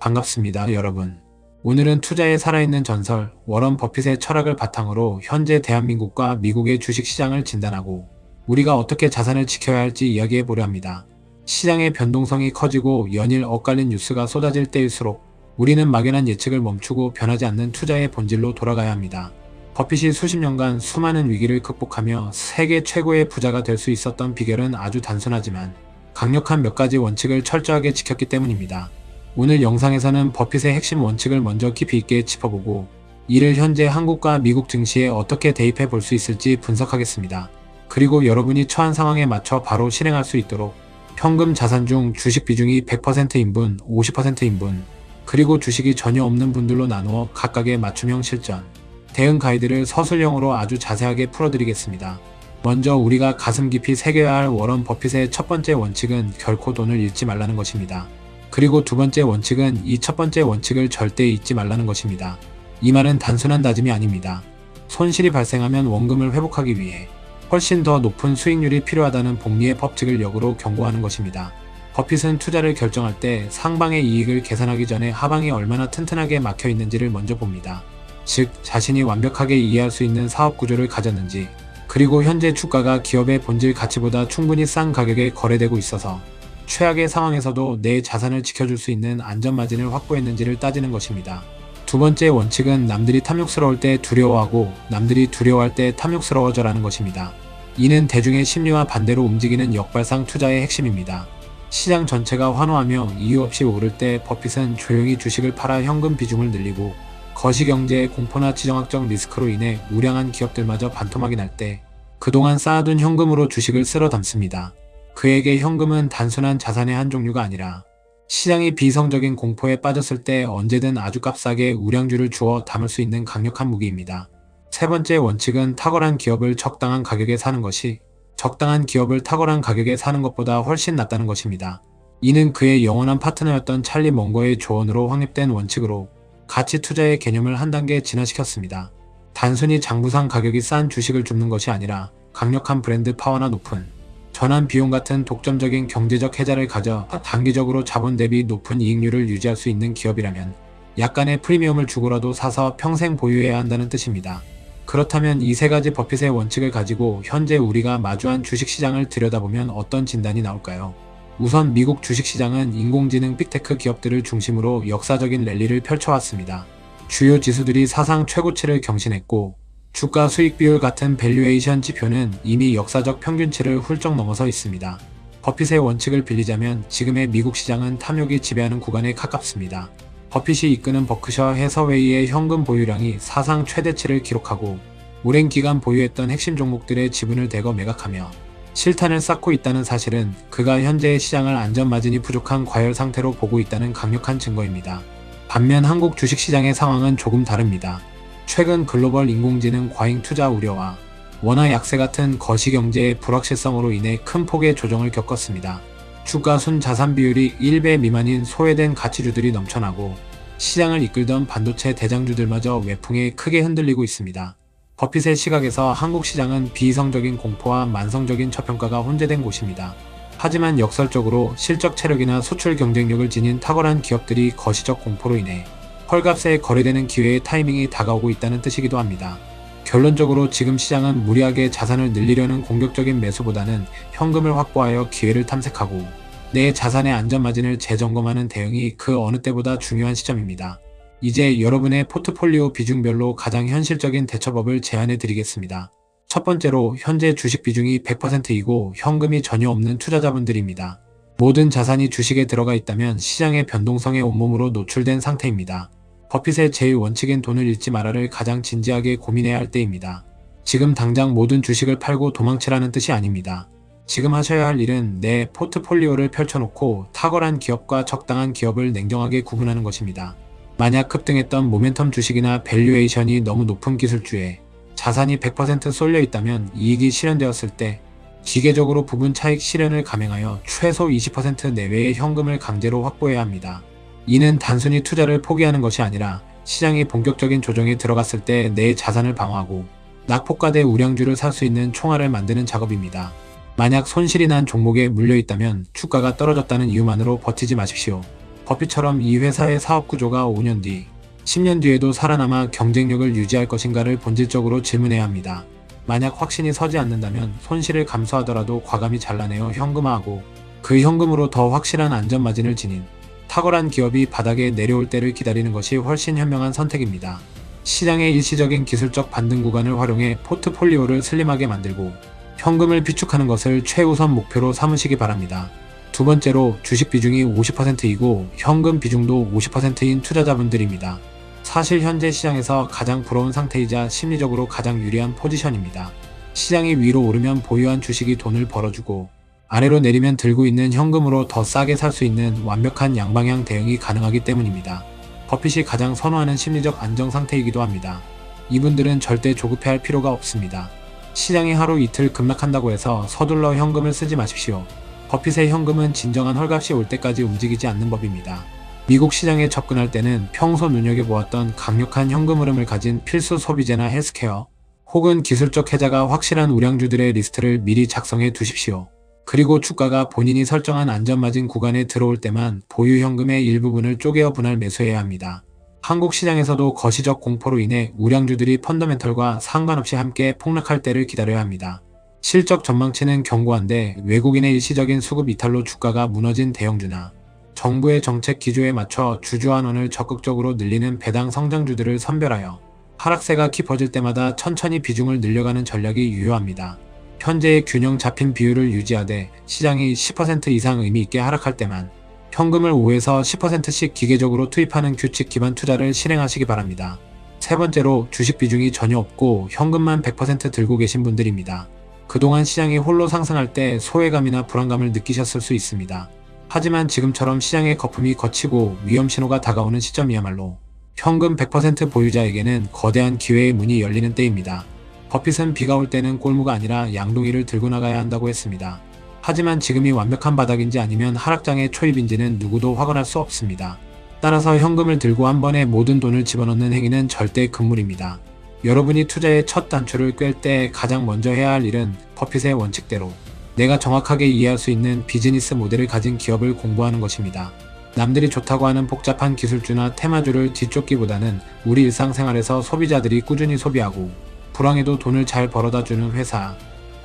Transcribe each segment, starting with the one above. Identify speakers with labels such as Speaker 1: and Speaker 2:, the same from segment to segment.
Speaker 1: 반갑습니다, 여러분. 오늘은 투자의 살아있는 전설, 워런 버핏의 철학을 바탕으로 현재 대한민국과 미국의 주식시장을 진단하고 우리가 어떻게 자산을 지켜야 할지 이야기해 보려 합니다. 시장의 변동성이 커지고 연일 엇갈린 뉴스가 쏟아질 때일수록 우리는 막연한 예측을 멈추고 변하지 않는 투자의 본질로 돌아가야 합니다. 버핏이 수십 년간 수많은 위기를 극복하며 세계 최고의 부자가 될 수 있었던 비결은 아주 단순하지만 강력한 몇 가지 원칙을 철저하게 지켰기 때문입니다. 오늘 영상에서는 버핏의 핵심 원칙을 먼저 깊이 있게 짚어보고 이를 현재 한국과 미국 증시에 어떻게 대입해 볼 수 있을지 분석하겠습니다. 그리고 여러분이 처한 상황에 맞춰 바로 실행할 수 있도록 현금 자산 중 주식 비중이 100%인분, 50%인분, 그리고 주식이 전혀 없는 분들로 나누어 각각의 맞춤형 실전, 대응 가이드를 서술형으로 아주 자세하게 풀어드리겠습니다. 먼저 우리가 가슴 깊이 새겨야 할 워런 버핏의 첫 번째 원칙은 결코 돈을 잃지 말라는 것입니다. 그리고 두 번째 원칙은 이 첫 번째 원칙을 절대 잊지 말라는 것입니다. 이 말은 단순한 다짐이 아닙니다. 손실이 발생하면 원금을 회복하기 위해 훨씬 더 높은 수익률이 필요하다는 복리의 법칙을 역으로 경고하는 것입니다. 버핏은 투자를 결정할 때 상방의 이익을 계산하기 전에 하방이 얼마나 튼튼하게 막혀 있는지를 먼저 봅니다. 즉, 자신이 완벽하게 이해할 수 있는 사업 구조를 가졌는지, 그리고 현재 주가가 기업의 본질 가치보다 충분히 싼 가격에 거래되고 있어서 최악의 상황에서도 내 자산을 지켜줄 수 있는 안전마진을 확보했는지를 따지는 것입니다. 두 번째 원칙은 남들이 탐욕스러울 때 두려워하고 남들이 두려워할 때 탐욕스러워져라는 것입니다. 이는 대중의 심리와 반대로 움직이는 역발상 투자의 핵심입니다. 시장 전체가 환호하며 이유 없이 오를 때 버핏은 조용히 주식을 팔아 현금 비중을 늘리고 거시경제의 공포나 지정학적 리스크로 인해 우량한 기업들마저 반토막이 날 때 그동안 쌓아둔 현금으로 주식을 쓸어 담습니다. 그에게 현금은 단순한 자산의 한 종류가 아니라 시장이 비이성적인 공포에 빠졌을 때 언제든 아주 값싸게 우량주를 주어 담을 수 있는 강력한 무기입니다. 세 번째 원칙은 탁월한 기업을 적당한 가격에 사는 것이 적당한 기업을 탁월한 가격에 사는 것보다 훨씬 낫다는 것입니다. 이는 그의 영원한 파트너였던 찰리 멍거의 조언으로 확립된 원칙으로 가치 투자의 개념을 한 단계 진화시켰습니다. 단순히 장부상 가격이 싼 주식을 줍는 것이 아니라 강력한 브랜드 파워나 높은 전환 비용 같은 독점적인 경제적 혜자를 가져 단기적으로 자본 대비 높은 이익률을 유지할 수 있는 기업이라면 약간의 프리미엄을 주고라도 사서 평생 보유해야 한다는 뜻입니다. 그렇다면 이 세 가지 버핏의 원칙을 가지고 현재 우리가 마주한 주식시장을 들여다보면 어떤 진단이 나올까요? 우선 미국 주식시장은 인공지능 빅테크 기업들을 중심으로 역사적인 랠리를 펼쳐왔습니다. 주요 지수들이 사상 최고치를 경신했고 주가 수익 비율 같은 밸류에이션 지표는 이미 역사적 평균치를 훌쩍 넘어서 있습니다. 버핏의 원칙을 빌리자면 지금의 미국 시장은 탐욕이 지배하는 구간에 가깝습니다. 버핏이 이끄는 버크셔 해서웨이의 현금 보유량이 사상 최대치를 기록하고 오랜 기간 보유했던 핵심 종목들의 지분을 대거 매각하며 실탄을 쌓고 있다는 사실은 그가 현재의 시장을 안전마진이 부족한 과열 상태로 보고 있다는 강력한 증거입니다. 반면 한국 주식시장의 상황은 조금 다릅니다. 최근 글로벌 인공지능 과잉 투자 우려와 원화 약세 같은 거시경제의 불확실성으로 인해 큰 폭의 조정을 겪었습니다. 주가 순 자산 비율이 1배 미만인 소외된 가치주들이 넘쳐나고 시장을 이끌던 반도체 대장주들마저 외풍에 크게 흔들리고 있습니다. 버핏의 시각에서 한국 시장은 비이성적인 공포와 만성적인 저평가가 혼재된 곳입니다. 하지만 역설적으로 실적 체력이나 수출 경쟁력을 지닌 탁월한 기업들이 거시적 공포로 인해 헐값에 거래되는 기회의 타이밍이 다가오고 있다는 뜻이기도 합니다. 결론적으로 지금 시장은 무리하게 자산을 늘리려는 공격적인 매수보다는 현금을 확보하여 기회를 탐색하고 내 자산의 안전마진을 재점검하는 대응이 그 어느 때보다 중요한 시점입니다. 이제 여러분의 포트폴리오 비중별로 가장 현실적인 대처법을 제안해 드리겠습니다. 첫 번째로 현재 주식 비중이 100%이고 현금이 전혀 없는 투자자분들입니다. 모든 자산이 주식에 들어가 있다면 시장의 변동성에 온몸으로 노출된 상태입니다. 버핏의 제1원칙인 돈을 잃지 마라를 가장 진지하게 고민해야 할 때입니다. 지금 당장 모든 주식을 팔고 도망치라는 뜻이 아닙니다. 지금 하셔야 할 일은 내 포트폴리오를 펼쳐놓고 탁월한 기업과 적당한 기업을 냉정하게 구분하는 것입니다. 만약 급등했던 모멘텀 주식이나 밸류에이션이 너무 높은 기술주에 자산이 100% 쏠려 있다면 이익이 실현되었을 때 기계적으로 부분 차익 실현을 감행하여 최소 20% 내외의 현금을 강제로 확보해야 합니다. 이는 단순히 투자를 포기하는 것이 아니라 시장이 본격적인 조정에 들어갔을 때 내 자산을 방어하고 낙폭과대 우량주를 살 수 있는 총알을 만드는 작업입니다. 만약 손실이 난 종목에 물려있다면 주가가 떨어졌다는 이유만으로 버티지 마십시오. 버핏처럼 이 회사의 사업 구조가 5년 뒤, 10년 뒤에도 살아남아 경쟁력을 유지할 것인가를 본질적으로 질문해야 합니다. 만약 확신이 서지 않는다면 손실을 감수하더라도 과감히 잘라내어 현금화하고 그 현금으로 더 확실한 안전마진을 지닌 탁월한 기업이 바닥에 내려올 때를 기다리는 것이 훨씬 현명한 선택입니다. 시장의 일시적인 기술적 반등 구간을 활용해 포트폴리오를 슬림하게 만들고 현금을 비축하는 것을 최우선 목표로 삼으시기 바랍니다. 두 번째로 주식 비중이 50%이고 현금 비중도 50%인 투자자분들입니다. 사실 현재 시장에서 가장 부러운 상태이자 심리적으로 가장 유리한 포지션입니다. 시장이 위로 오르면 보유한 주식이 돈을 벌어주고 아래로 내리면 들고 있는 현금으로 더 싸게 살 수 있는 완벽한 양방향 대응이 가능하기 때문입니다. 버핏이 가장 선호하는 심리적 안정 상태이기도 합니다. 이분들은 절대 조급해할 필요가 없습니다. 시장이 하루 이틀 급락한다고 해서 서둘러 현금을 쓰지 마십시오. 버핏의 현금은 진정한 헐값이 올 때까지 움직이지 않는 법입니다. 미국 시장에 접근할 때는 평소 눈여겨보았던 강력한 현금 흐름을 가진 필수 소비재나 헬스케어 혹은 기술적 해자가 확실한 우량주들의 리스트를 미리 작성해 두십시오. 그리고 주가가 본인이 설정한 안전마진 구간에 들어올 때만 보유 현금의 일부분을 쪼개어 분할 매수해야 합니다. 한국 시장에서도 거시적 공포로 인해 우량주들이 펀더멘털과 상관없이 함께 폭락할 때를 기다려야 합니다. 실적 전망치는 견고한데 외국인의 일시적인 수급 이탈로 주가가 무너진 대형주나 정부의 정책 기조에 맞춰 주주환원을 적극적으로 늘리는 배당 성장주들을 선별하여 하락세가 깊어질 때마다 천천히 비중을 늘려가는 전략이 유효합니다. 현재의 균형 잡힌 비율을 유지하되 시장이 10% 이상 의미있게 하락할 때만 현금을 5에서 10%씩 기계적으로 투입하는 규칙 기반 투자를 실행하시기 바랍니다. 세 번째로 주식 비중이 전혀 없고 현금만 100% 들고 계신 분들입니다. 그동안 시장이 홀로 상승할 때 소외감이나 불안감을 느끼셨을 수 있습니다. 하지만 지금처럼 시장의 거품이 걷히고 위험 신호가 다가오는 시점이야말로 현금 100% 보유자에게는 거대한 기회의 문이 열리는 때입니다. 버핏은 비가 올 때는 꼴무가 아니라 양동이를 들고 나가야 한다고 했습니다. 하지만 지금이 완벽한 바닥인지 아니면 하락장의 초입인지는 누구도 확언할 수 없습니다. 따라서 현금을 들고 한 번에 모든 돈을 집어넣는 행위는 절대 금물입니다. 여러분이 투자의 첫 단추를 꿰을 때 가장 먼저 해야 할 일은 버핏의 원칙대로 내가 정확하게 이해할 수 있는 비즈니스 모델을 가진 기업을 공부하는 것입니다. 남들이 좋다고 하는 복잡한 기술주나 테마주를 뒤쫓기보다는 우리 일상생활에서 소비자들이 꾸준히 소비하고 불황에도 돈을 잘 벌어다주는 회사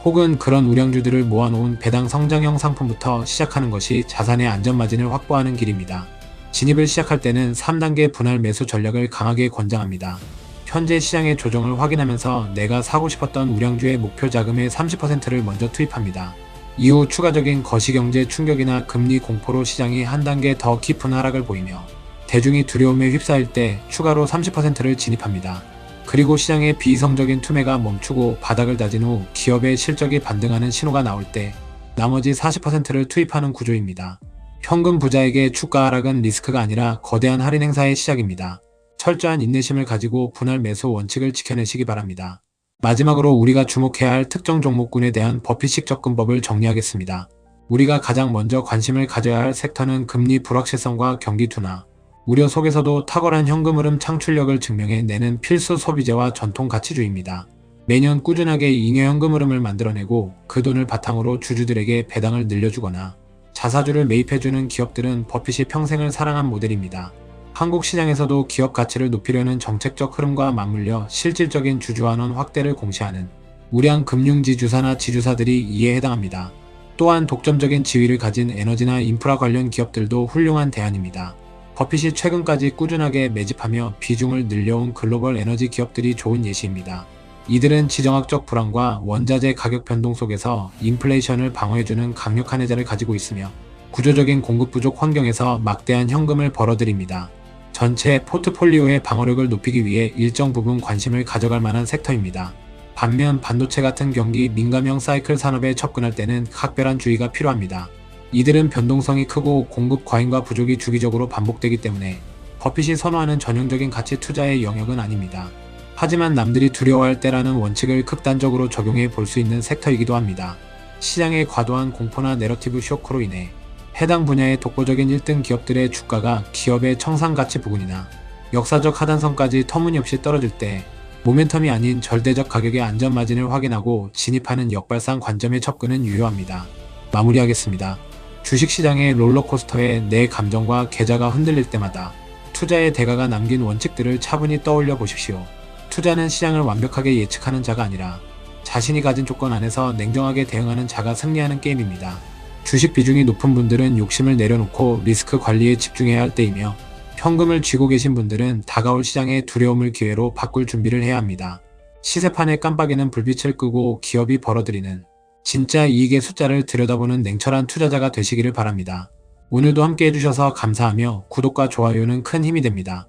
Speaker 1: 혹은 그런 우량주들을 모아놓은 배당 성장형 상품부터 시작하는 것이 자산의 안전마진을 확보하는 길입니다. 진입을 시작할 때는 3단계 분할 매수 전략을 강하게 권장합니다. 현재 시장의 조정을 확인하면서 내가 사고 싶었던 우량주의 목표 자금의 30%를 먼저 투입합니다. 이후 추가적인 거시경제 충격이나 금리 공포로 시장이 한 단계 더 깊은 하락을 보이며 대중이 두려움에 휩싸일 때 추가로 30%를 진입합니다. 그리고 시장의 비이성적인 투매가 멈추고 바닥을 다진 후 기업의 실적이 반등하는 신호가 나올 때 나머지 40%를 투입하는 구조입니다. 현금 부자에게 주가 하락은 리스크가 아니라 거대한 할인 행사의 시작입니다. 철저한 인내심을 가지고 분할 매수 원칙을 지켜내시기 바랍니다. 마지막으로 우리가 주목해야 할 특정 종목군에 대한 버핏식 접근법을 정리하겠습니다. 우리가 가장 먼저 관심을 가져야 할 섹터는 금리 불확실성과 경기 둔화, 우려 속에서도 탁월한 현금 흐름 창출력을 증명해내는 필수 소비재와 전통 가치주입니다. 매년 꾸준하게 잉여 현금 흐름을 만들어내고 그 돈을 바탕으로 주주들에게 배당을 늘려주거나 자사주를 매입해주는 기업들은 버핏이 평생을 사랑한 모델입니다. 한국 시장에서도 기업 가치를 높이려는 정책적 흐름과 맞물려 실질적인 주주환원 확대를 공시하는 우량 금융지 주사나 지주사들이 이에 해당합니다. 또한 독점적인 지위를 가진 에너지나 인프라 관련 기업들도 훌륭한 대안입니다. 버핏이 최근까지 꾸준하게 매집하며 비중을 늘려온 글로벌 에너지 기업들이 좋은 예시입니다. 이들은 지정학적 불안과 원자재 가격 변동 속에서 인플레이션을 방어해주는 강력한 해자를 가지고 있으며 구조적인 공급 부족 환경에서 막대한 현금을 벌어들입니다. 전체 포트폴리오의 방어력을 높이기 위해 일정 부분 관심을 가져갈 만한 섹터입니다. 반면 반도체 같은 경기 민감형 사이클 산업에 접근할 때는 각별한 주의가 필요합니다. 이들은 변동성이 크고 공급 과잉과 부족이 주기적으로 반복되기 때문에 버핏이 선호하는 전형적인 가치 투자의 영역은 아닙니다. 하지만 남들이 두려워할 때라는 원칙을 극단적으로 적용해 볼 수 있는 섹터이기도 합니다. 시장의 과도한 공포나 내러티브 쇼크로 인해 해당 분야의 독보적인 1등 기업들의 주가가 기업의 청산가치 부근이나 역사적 하단선까지 터무니없이 떨어질 때 모멘텀이 아닌 절대적 가격의 안전마진을 확인하고 진입하는 역발상 관점의 접근은 유효합니다. 마무리하겠습니다. 주식시장의 롤러코스터에 내 감정과 계좌가 흔들릴 때마다 투자의 대가가 남긴 원칙들을 차분히 떠올려 보십시오. 투자는 시장을 완벽하게 예측하는 자가 아니라 자신이 가진 조건 안에서 냉정하게 대응하는 자가 승리하는 게임입니다. 주식 비중이 높은 분들은 욕심을 내려놓고 리스크 관리에 집중해야 할 때이며, 현금을 쥐고 계신 분들은 다가올 시장의 두려움을 기회로 바꿀 준비를 해야 합니다. 시세판의 깜빡이는 불빛을 끄고 기업이 벌어들이는 진짜 이익의 숫자를 들여다보는 냉철한 투자자가 되시기를 바랍니다. 오늘도 함께 해주셔서 감사하며 구독과 좋아요는 큰 힘이 됩니다.